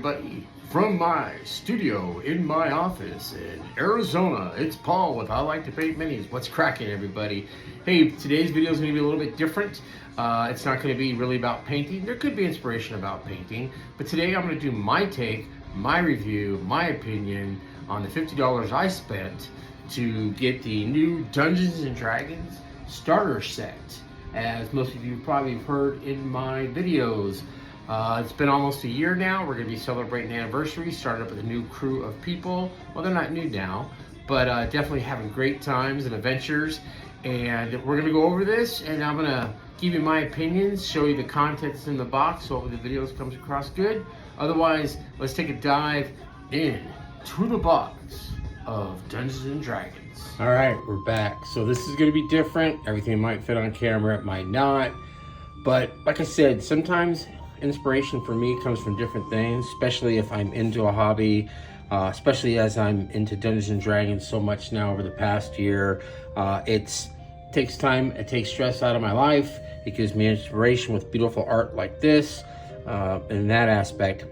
everybody, from my studio in my office in Arizona. It's Paul with I Like to Paint Minis. What's cracking, everybody? Hey, today's video is going to be a little bit different. It's not going to be really about painting. There could be inspiration about painting, but today I'm going to do my take, my review, my opinion on the $50 I spent to get the new Dungeons and Dragons starter set. As most of you probably have heard in my videos, it's been almost a year now. We're going to be celebrating an anniversary. Started up with a new crew of people. Well, they're not new now, but definitely having great times and adventures. And we're going to go over this, and I'm going to give you my opinions, show you the contents in the box, so hopefully the videos comes across good. Otherwise, let's take a dive in to the box of Dungeons and Dragons. All right, we're back. So this is going to be different. Everything might fit on camera, it might not. But like I said, sometimes inspiration for me comes from different things, especially if I'm into a hobby, especially as I'm into Dungeons and Dragons so much now over the past year. It takes time, it takes stress out of my life. It gives me inspiration with beautiful art like this, in that aspect.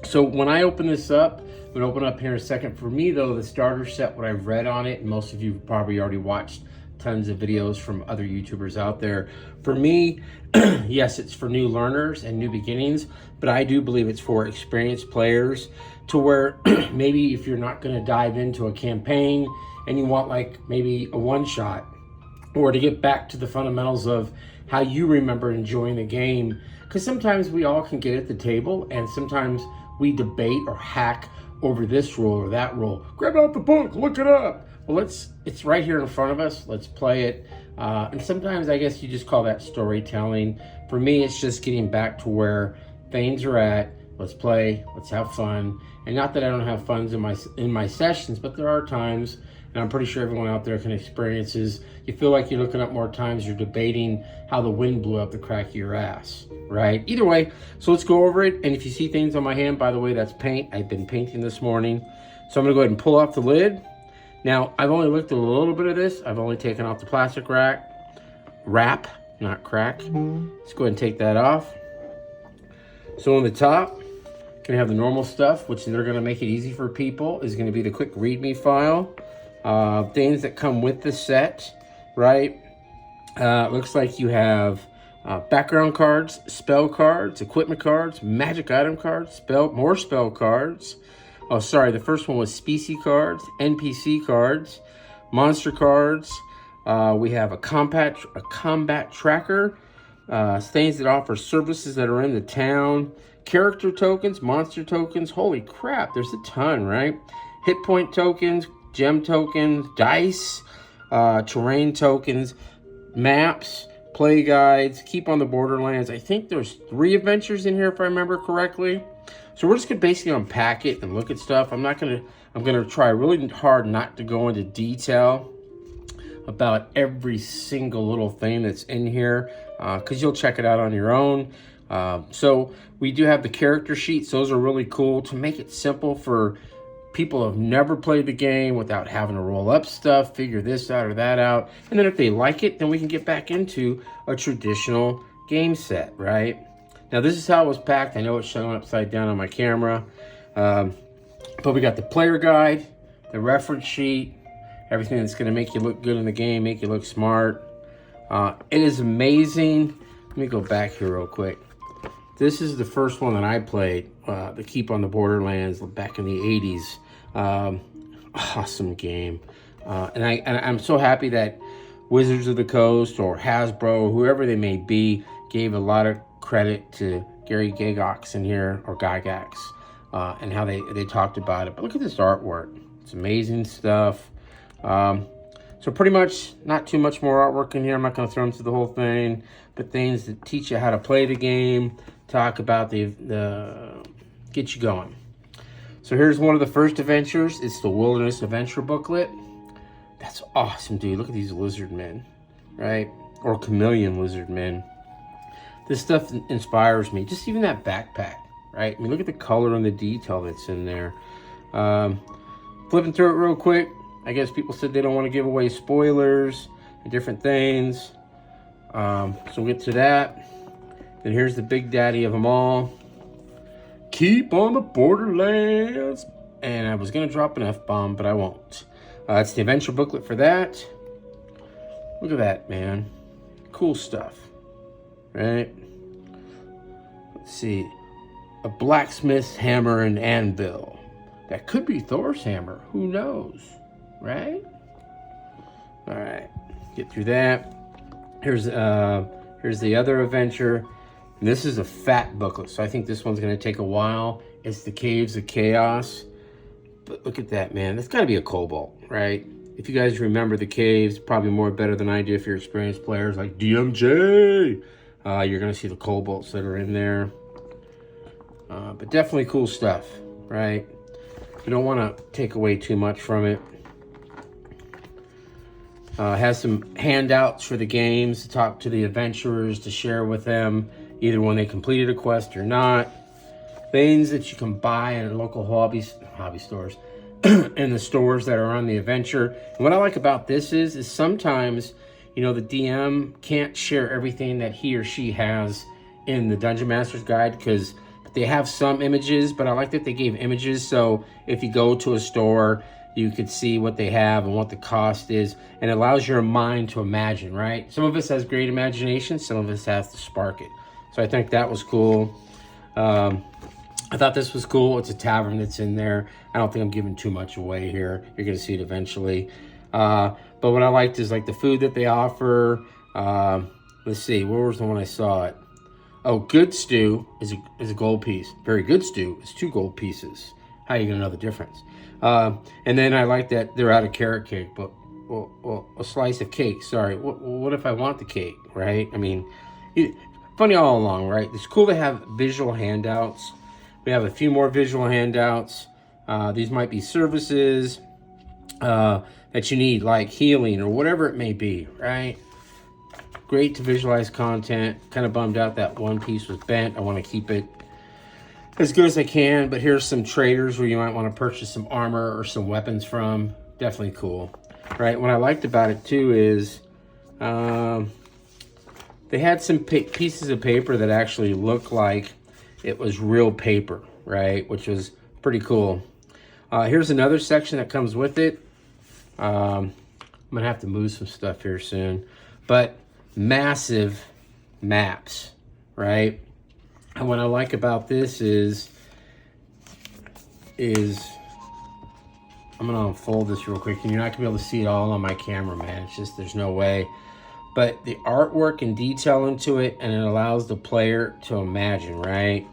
So when I open this up, I'm going to open up here in a second. For me though, the starter set, what I've read on it, and most of you probably already watched tons of videos from other YouTubers out there. For me, yes, it's for new learners and new beginnings, but I do believe it's for experienced players to where maybe if you're not going to dive into a campaign and you want like maybe a one-shot, or to get back to the fundamentals of how you remember enjoying the game. Because sometimes we all can get at the table, and sometimes we debate or hack over this rule or that rule. Grab out the book, look it up. Well, it's right here in front of us. Let's play it. And sometimes I guess you just call that storytelling. For me, it's just getting back to where things are at. Let's play, let's have fun. And not that I don't have fun in my sessions, but there are times, and I'm pretty sure everyone out there can experience is, you feel like you're looking up more times, you're debating how the wind blew up the crack of your ass, right? Either way, so let's go over it. And if you see things on my hand, by the way, that's paint. I've been painting this morning. So I'm gonna go ahead and pull off the lid. Now, I've only looked at a little bit of this. I've only taken off the plastic wrap, not crack. Let's go ahead and take that off. So on the top, gonna have the normal stuff, which they're gonna make it easy for people, is gonna be the quick README file. Things that come with the set, right? Looks like you have background cards, spell cards, equipment cards, magic item cards, more spell cards. Oh, sorry, the first one was species cards, NPC cards, monster cards. We have a combat tracker, things that offer services that are in the town, character tokens, monster tokens. Holy crap, there's a ton, right? Hit point tokens, gem tokens, dice, terrain tokens, maps, play guides, keep on the borderlands. I think there's 3 adventures in here if I remember correctly. So we're just gonna basically unpack it and look at stuff. I'm gonna try really hard not to go into detail about every single little thing that's in here, because you'll check it out on your own. So we do have the character sheets. Those are really cool to make it simple for people who have never played the game without having to roll up stuff, figure this out or that out. And then if they like it, then we can get back into a traditional game set, right? Now this is how it was packed. I know it's showing upside down on my camera. But we got the player guide, the reference sheet, everything that's gonna make you look good in the game, make you look smart. It is amazing. Let me go back here real quick. This is the first one that I played, the Keep on the Borderlands back in the 80s. Awesome game. And I'm so happy that Wizards of the Coast or Hasbro, whoever they may be, gave a lot of credit to Gary Gygax in here, or Gygax, and how they talked about it. But look at this artwork. It's amazing stuff. So pretty much not too much more artwork in here. I'm not going to throw into the whole thing, but things that teach you how to play the game, talk about the get you going. So here's one of the first adventures. It's the Wilderness Adventure booklet. That's awesome, dude. Look at these lizard men, right? Or chameleon lizard men. This stuff inspires me. Just even that backpack, right? I mean, look at the color and the detail that's in there. Flipping through it real quick. I guess people said they don't want to give away spoilers and different things. So we'll get to that. Then here's the big daddy of them all. Keep on the Borderlands. And I was going to drop an F-bomb, but I won't. That's the adventure booklet for that. Look at that, man. Cool stuff, right? Let's see. A blacksmith's hammer and anvil. That could be Thor's hammer. Who knows, right? All right, get through that. Here's the other adventure. And this is a fat booklet, so I think this one's going to take a while. It's the Caves of Chaos. But look at that, man. That's got to be a Cobalt, right? If you guys remember the caves, probably more better than I do if you're experienced players like DMJ. You're going to see the Cobalts that are in there. But definitely cool stuff, right? You don't want to take away too much from it. Has some handouts for the games to talk to the adventurers, to share with them, either when they completed a quest or not. Things that you can buy in local hobby stores, in the stores that are on the adventure. And what I like about this is sometimes, you know, the DM can't share everything that he or she has in the Dungeon Master's Guide, because they have some images, but I like that they gave images. So if you go to a store, you could see what they have and what the cost is, and it allows your mind to imagine, right? Some of us has great imagination, some of us has to spark it. So I think that was cool. I thought this was cool. It's a tavern that's in there. I don't think I'm giving too much away here. You're going to see it eventually. But what I liked is like the food that they offer. Let's see, where was the one I saw it? Oh, good stew is a gold piece. Very good stew is 2 gold pieces. How are you going to know the difference? And then I like that they're out of carrot cake, but well, a slice of cake. Sorry, what if I want the cake, right? I mean, funny all along, right? It's cool to have visual handouts. We have a few more visual handouts. These might be services that you need, like healing or whatever it may be, right? Great to visualize content. Kind of bummed out that one piece was bent. I want to keep it as good as I can, but here's some traders where you might want to purchase some armor or some weapons from. Definitely cool, right? What I liked about it too is they had some pieces of paper that actually looked like it was real paper, right? Which was pretty cool. Here's another section that comes with it. I'm gonna have to move some stuff here soon, but massive maps, right? And what I like about this is I'm gonna unfold this real quick, and you're not gonna be able to see it all on my camera, man. It's just, there's no way. But the artwork and detail into it, and it allows the player to imagine, right?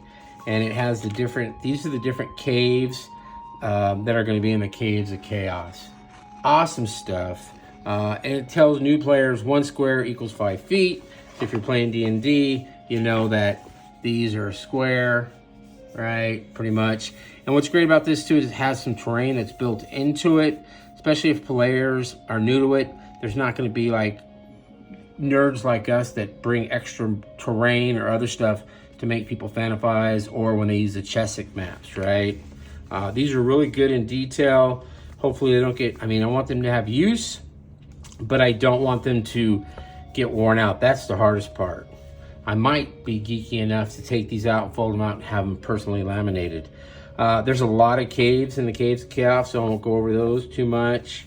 And it has the different, these are the different caves that are going to be in the Caves of Chaos. Awesome stuff. And it tells new players 1 square equals 5 feet. If you're playing D&D, you know that these are a square, right? Pretty much. And what's great about this too is it has some terrain that's built into it, especially if players are new to it. There's not going to be like nerds like us that bring extra terrain or other stuff to make people fantasize, or when they use the Chesic maps, right? These are really good in detail. Hopefully they don't get, I mean, I want them to have use, but I don't want them to get worn out. That's the hardest part. I might be geeky enough to take these out and fold them out and have them personally laminated. There's a lot of caves in the Caves of Chaos, so I won't go over those too much.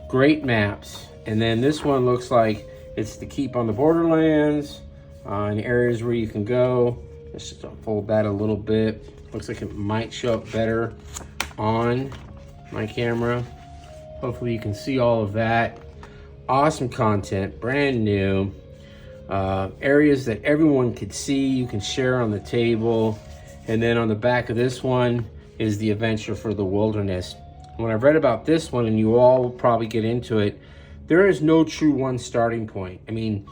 Great maps. And then this one looks like it's the Keep on the Borderlands, and areas where you can go. Let's just unfold that a little bit. Looks like it might show up better on my camera. Hopefully you can see all of that. Awesome content, brand new. Areas that everyone could see, you can share on the table. And then on the back of this one is the adventure for the wilderness. When I've read about this one, and you all will probably get into it, there is no true one starting point. I mean,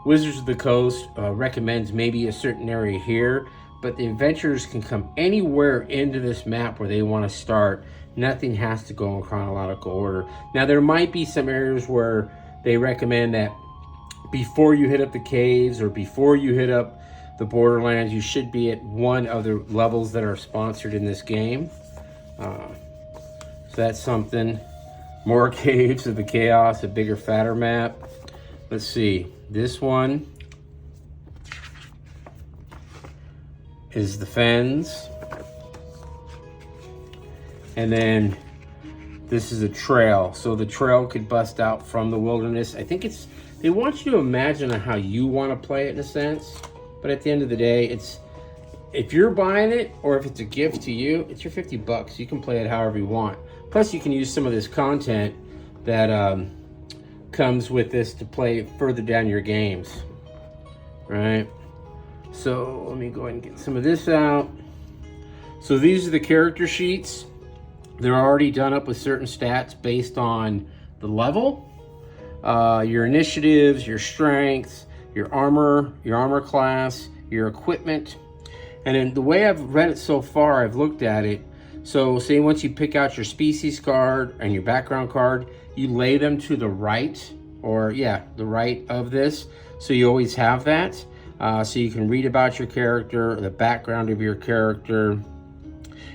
Wizards of the Coast recommends maybe a certain area here, but the adventurers can come anywhere into this map where they want to start. Nothing has to go in chronological order. Now, there might be some areas where they recommend that before you hit up the caves or before you hit up the Borderlands, you should be at one of the levels that are sponsored in this game. So that's something. More Caves of the Chaos, a bigger, fatter map. Let's see, this one. is the fens. And then this is a trail. So the trail could bust out from the wilderness. I think they want you to imagine how you want to play it in a sense. But at the end of the day, if you're buying it or if it's a gift to you, it's your 50 bucks. You can play it however you want. Plus you can use some of this content that comes with this to play further down your games, right? So let me go ahead and get some of this out. So these are the character sheets. They're already done up with certain stats based on the level, your initiatives, your strengths, your armor class, your equipment. And then the way I've read it so far, I've looked at it. So say once you pick out your species card and your background card, you lay them to the right, or yeah, the right of this. So you always have that. So you can read about your character, the background of your character.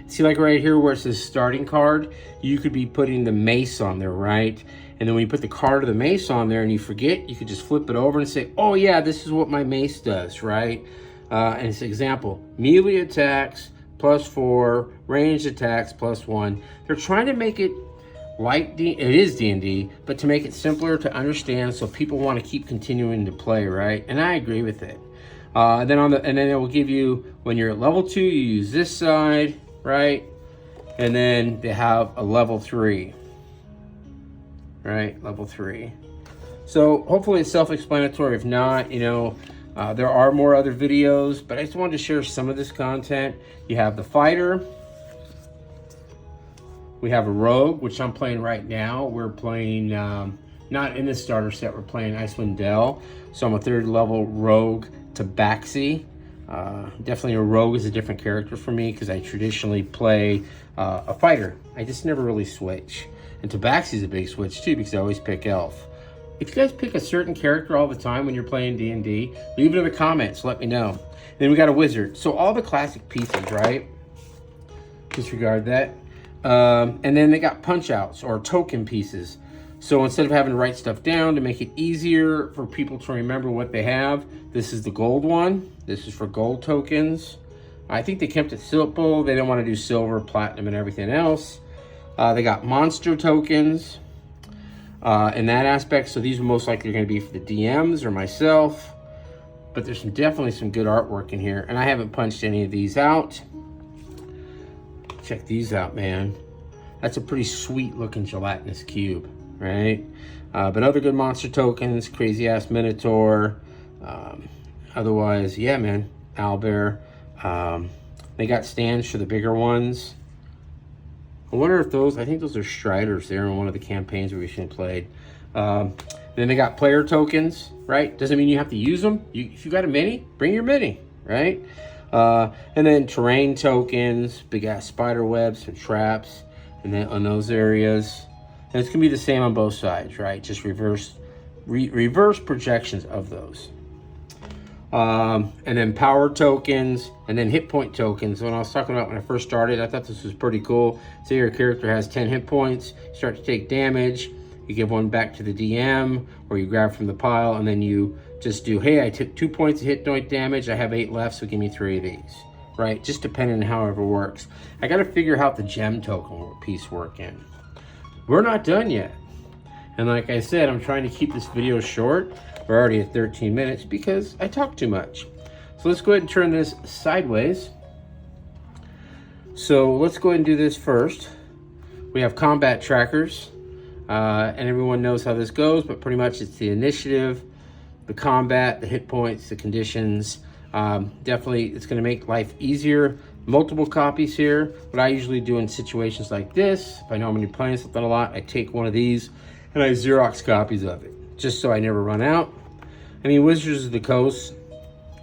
See, like right here where it says starting card, you could be putting the mace on there, right? And then when you put the card of the mace on there and you forget, you could just flip it over and say, oh yeah, this is what my mace does, right? And it's an example, melee attacks +4, ranged attacks +1. They're trying to make it like it is D&D, but to make it simpler to understand so people want to keep continuing to play, right? And I agree with it. And then it will give you, when you're at level 2, you use this side, right? And then they have a level 3, right? Level 3. So hopefully it's self-explanatory. If not, there are more other videos, but I just wanted to share some of this content. You have the fighter. We have a rogue, which I'm playing right now. We're playing, not in the starter set, we're playing Icewind Dale. So I'm a 3rd level rogue Tabaxi. Definitely a rogue is a different character for me because I traditionally play a fighter. I just never really switch. And Tabaxi is a big switch too because I always pick elf. If you guys pick a certain character all the time when you're playing D&D, leave it in the comments, let me know. Then we got a wizard. So all the classic pieces, right? Disregard that. And then they got punch outs or token pieces. So instead of having to write stuff down to make it easier for people to remember what they have, this is the gold one. This is for gold tokens. I think they kept it simple. They didn't want to do silver, platinum, and everything else. They got monster tokens in that aspect. So these are most likely going to be for the DMs or myself. But there's definitely some good artwork in here. And I haven't punched any of these out. Check these out, man. That's a pretty sweet looking gelatinous cube, right? But other good monster tokens, crazy ass Minotaur. Otherwise, yeah, man, owlbear. They got stands for the bigger ones. I wonder if I think those are Striders there in one of the campaigns we recently played. Then they got player tokens, right? Doesn't mean you have to use them. If you got a mini, bring your mini, right? And then terrain tokens, big ass spider webs and traps, and then on those areas. And it's gonna be the same on both sides, right? Just reverse projections of those. And then power tokens, and then hit point tokens. When I was talking about when I first started, I thought this was pretty cool. Say your character has 10 hit points, you start to take damage, you give one back to the DM, or you grab from the pile, and then you just do, hey, I took 2 points of hit point damage, I have 8 left, so give me 3 of these, right? Just depending on however it works. I gotta figure out the gem token piece work in. We're not done yet. And like I said, I'm trying to keep this video short. We're already at 13 minutes because I talk too much. So let's go ahead and turn this sideways. So let's go ahead and do this first. We have combat trackers, and everyone knows how this goes, but pretty much it's the initiative, the combat, the hit points, the conditions. Definitely it's gonna make life easier. Multiple copies here. What I usually do in situations like this, if I know I'm gonna be playing something a lot, I take one of these and I Xerox copies of it, just so I never run out. I mean, Wizards of the Coast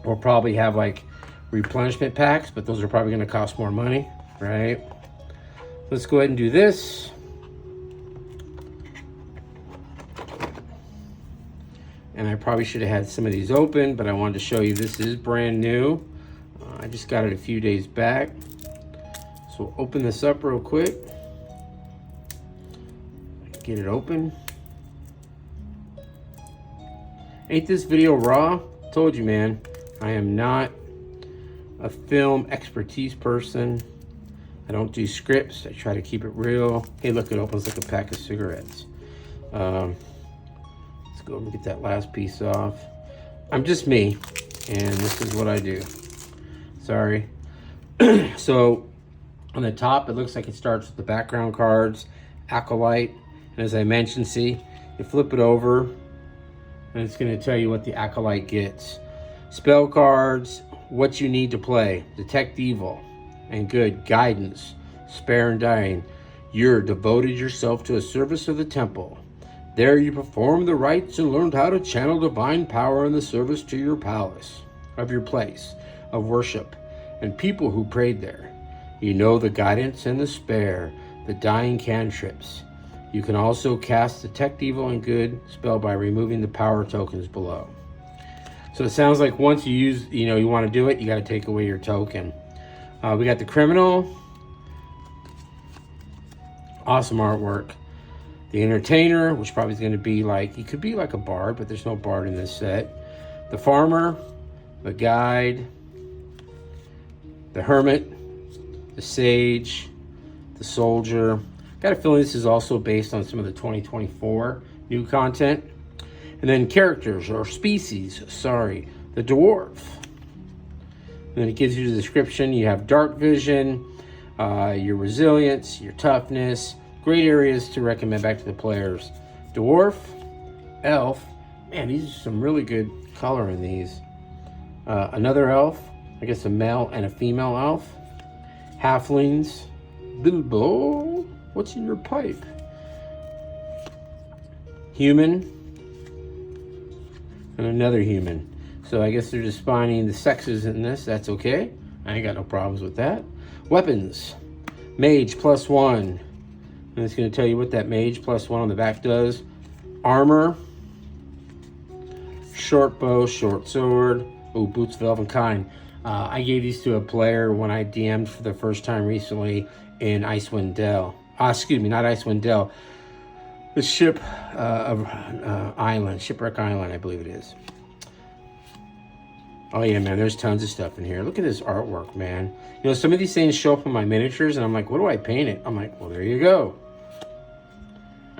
will probably have like replenishment packs, but those are probably gonna cost more money, right? Let's go ahead and do this. And I probably should have had some of these open, but I wanted to show you this is brand new. I just got it a few days back. So we'll open this up real quick. Get it open. Ain't this video raw? Told you, man. I am not a film expertise person. I don't do scripts. I try to keep it real. Hey, look, it opens like a pack of cigarettes. Let's go over and get that last piece off. I'm just me, and this is what I do. Sorry. So on the top, it looks like it starts with the background cards, Acolyte, and as I mentioned, see, you flip it over, and it's going to tell you what the Acolyte gets. Spell cards, what you need to play, Detect Evil and Good, Guidance, Spare and Dying. You're devoted yourself to a service of the temple. There you performed the rites and learned how to channel divine power in the service to your palace, of your place of worship, and people who prayed there. You know the guidance and the spare, the dying cantrips. You can also cast Detect Evil and Good spell by removing the power tokens below. So it sounds like once you use, you want to do it, you got to take away your token. We got the Criminal. Awesome artwork. The Entertainer, which probably is going to be like, he could be like a bard, but there's no bard in this set. The Farmer, the Guide, the Hermit, the Sage, the Soldier. Got a feeling this is also based on some of the 2024 new content. And then characters or species, the Dwarf. And then it gives you the description. You have dark vision, your resilience, your toughness. Great areas to recommend back to the players. Dwarf, Elf. Man, these are some really good color in these. Another elf, I guess a male and a female elf. Halflings. Bilbo, what's in your pipe? Human. And another human. So I guess they're just finding the sexes in this. That's okay. I ain't got no problems with that. Weapons. Mage +1. And it's going to tell you what that mage +1 on the back does. Armor. Short bow, short sword. Oh, boots of Elvenkind. I gave these to a player when I DM'd for the first time recently in Icewind Dale. Excuse me, not Icewind Dale. The ship of Island, Shipwreck Island, I believe it is. Oh yeah, man, there's tons of stuff in here. Look at this artwork, man. Some of these things show up on my miniatures, and I'm like, what do I paint it? I'm like, well, there you go.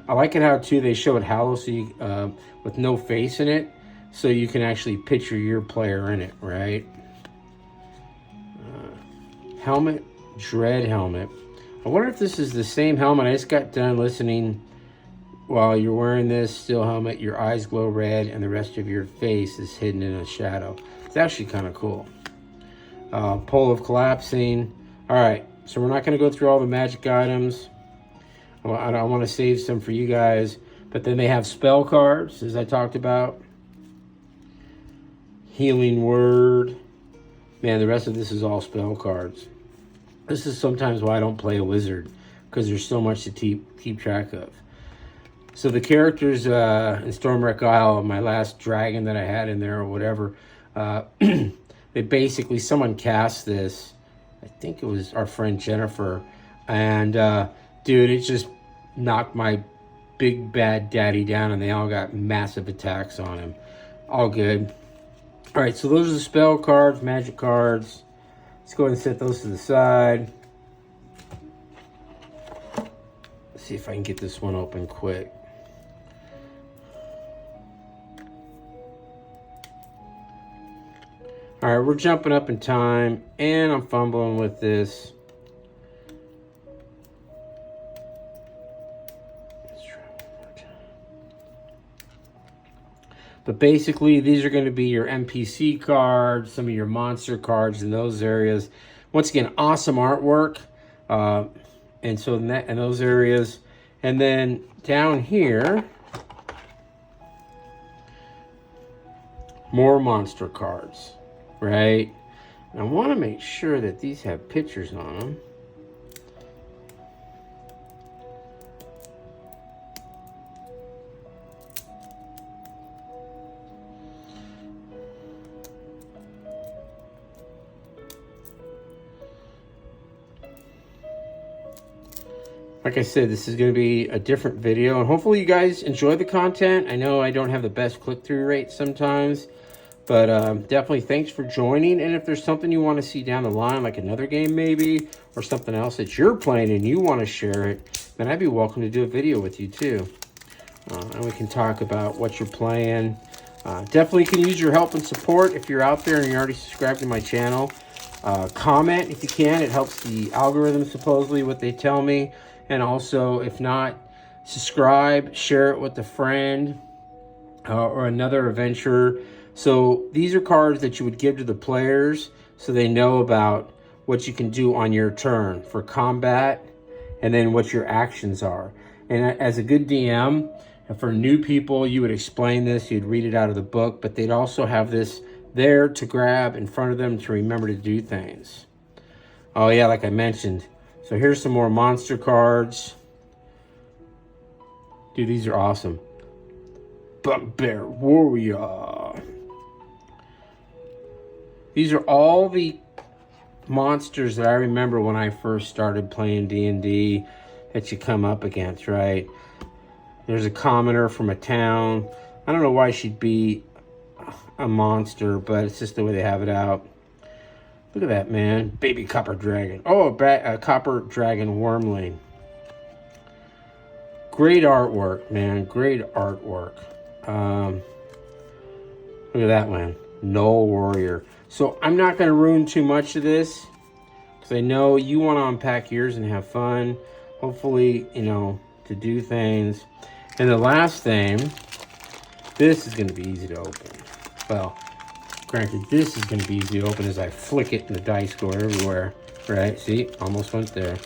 I like it how, too, they show it hollow, so you, with no face in it, so you can actually picture your player in it, right? Helmet, Dread helmet. I wonder if this is the same helmet. I just got done listening. While you're wearing this steel helmet, your eyes glow red and the rest of your face is hidden in a shadow. It's actually kind of cool. Pole of Collapsing. All right, so we're not going to go through all the magic items. I want to save some for you guys. But then they have spell cards, as I talked about. Healing Word. Man, the rest of this is all spell cards. This is sometimes why I don't play a wizard, because there's so much to keep track of. So the characters in Stormwreck Isle, my last dragon that I had in there or whatever, they basically, someone cast this. I think it was our friend Jennifer. And dude, it just knocked my big bad daddy down, and they all got massive attacks on him. All good. All right, so those are the spell cards, magic cards. Let's go ahead and set those to the side. Let's see if I can get this one open quick. All right, we're jumping up in time, and I'm fumbling with this. Let's try one more time. But basically, these are going to be your NPC cards, some of your monster cards in those areas. Once again, awesome artwork. And so in those areas. And then down here, more monster cards. Right? And I want to make sure that these have pictures on them. Like I said, this is going to be a different video, and hopefully you guys enjoy the content. I know I don't have the best click-through rate sometimes, But definitely thanks for joining. And if there's something you want to see down the line, like another game maybe, or something else that you're playing and you want to share it, then I'd be welcome to do a video with you too. And we can talk about what you're playing. Definitely can use your help and support if you're out there and you're already subscribed to my channel. Comment if you can. It helps the algorithm, supposedly, what they tell me. And also, if not, subscribe, share it with a friend or another adventurer. So these are cards that you would give to the players so they know about what you can do on your turn for combat and then what your actions are. And as a good DM, for new people, you would explain this, you'd read it out of the book, but they'd also have this there to grab in front of them to remember to do things. Oh yeah, like I mentioned. So here's some more monster cards. Dude, these are awesome. Bugbear Warrior. These are all the monsters that I remember when I first started playing D&D that you come up against, right? There's a commoner from a town. I don't know why she'd be a monster, but it's just the way they have it out. Look at that, man. Baby Copper Dragon. Oh, a Copper Dragon Wormling. Great artwork, man. Great artwork. Look at that one. Null Warrior. So I'm not going to ruin too much of this because I know you want to unpack yours and have fun. Hopefully, you know, to do things. And the last thing, this is going to be easy to open. Well, granted, this is going to be easy to open as I flick it and the dice go everywhere. Right? See? Almost went there.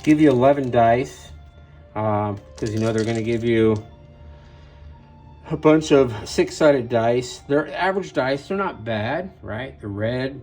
Give you 11 dice. Because you know they're going to give you a bunch of 6-sided dice. They're average dice. They're not bad, right? They're red.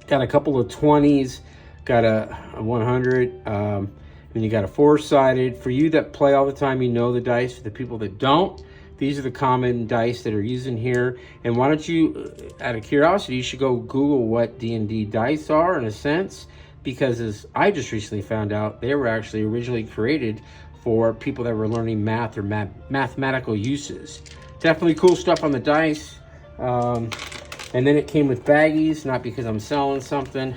Got a couple of 20s. Got a 100. And you got a 4-sided. For you that play all the time, you know the dice. For the people that don't, these are the common dice that are used in here. And why don't you, out of curiosity, you should go Google what D&D dice are in a sense. Because as I just recently found out, they were actually originally created for people that were learning math or mathematical uses. Definitely cool stuff on the dice. And then it came with baggies, not because I'm selling something.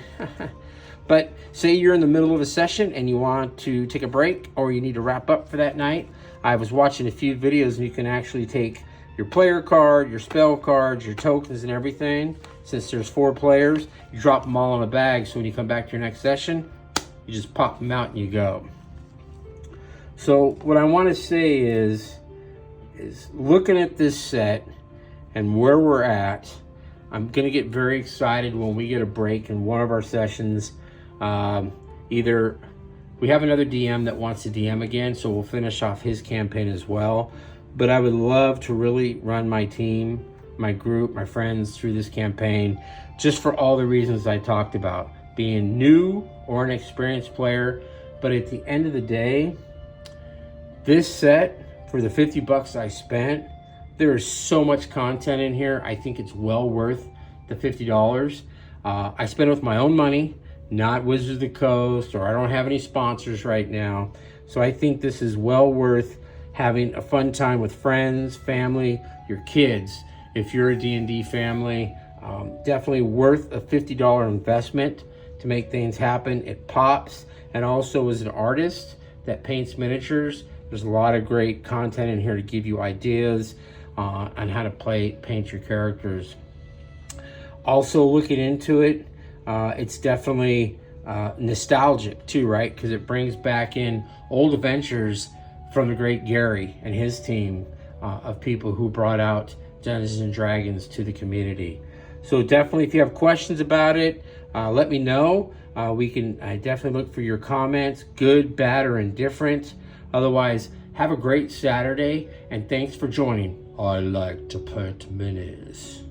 But say you're in the middle of a session and you want to take a break or you need to wrap up for that night. I was watching a few videos and you can actually take your player card, your spell cards, your tokens and everything. Since there's 4 players, you drop them all in a bag so when you come back to your next session, you just pop them out and you go. So what I want to say is looking at this set and where we're at, I'm going to get very excited when we get a break in one of our sessions. Either we have another DM that wants to DM again, so we'll finish off his campaign as well. But I would love to really run my team, my group, my friends through this campaign, just for all the reasons I talked about. Being new or an experienced player, but at the end of the day, this set, for the 50 bucks I spent, there is so much content in here. I think it's well worth the $50. I spent it with my own money, not Wizards of the Coast, or I don't have any sponsors right now. So I think this is well worth having a fun time with friends, family, your kids. If you're a D&D family, definitely worth a $50 investment to make things happen. It pops. And also as an artist that paints miniatures, there's a lot of great content in here to give you ideas on how to paint your characters. Also looking into it, it's definitely nostalgic too, right? Because it brings back in old adventures from the great Gary and his team of people who brought out Dungeons and Dragons to the community. So definitely, if you have questions about it, let me know. I definitely look for your comments, good, bad, or indifferent. Otherwise, have a great Saturday, and thanks for joining I Like to Paint Minis.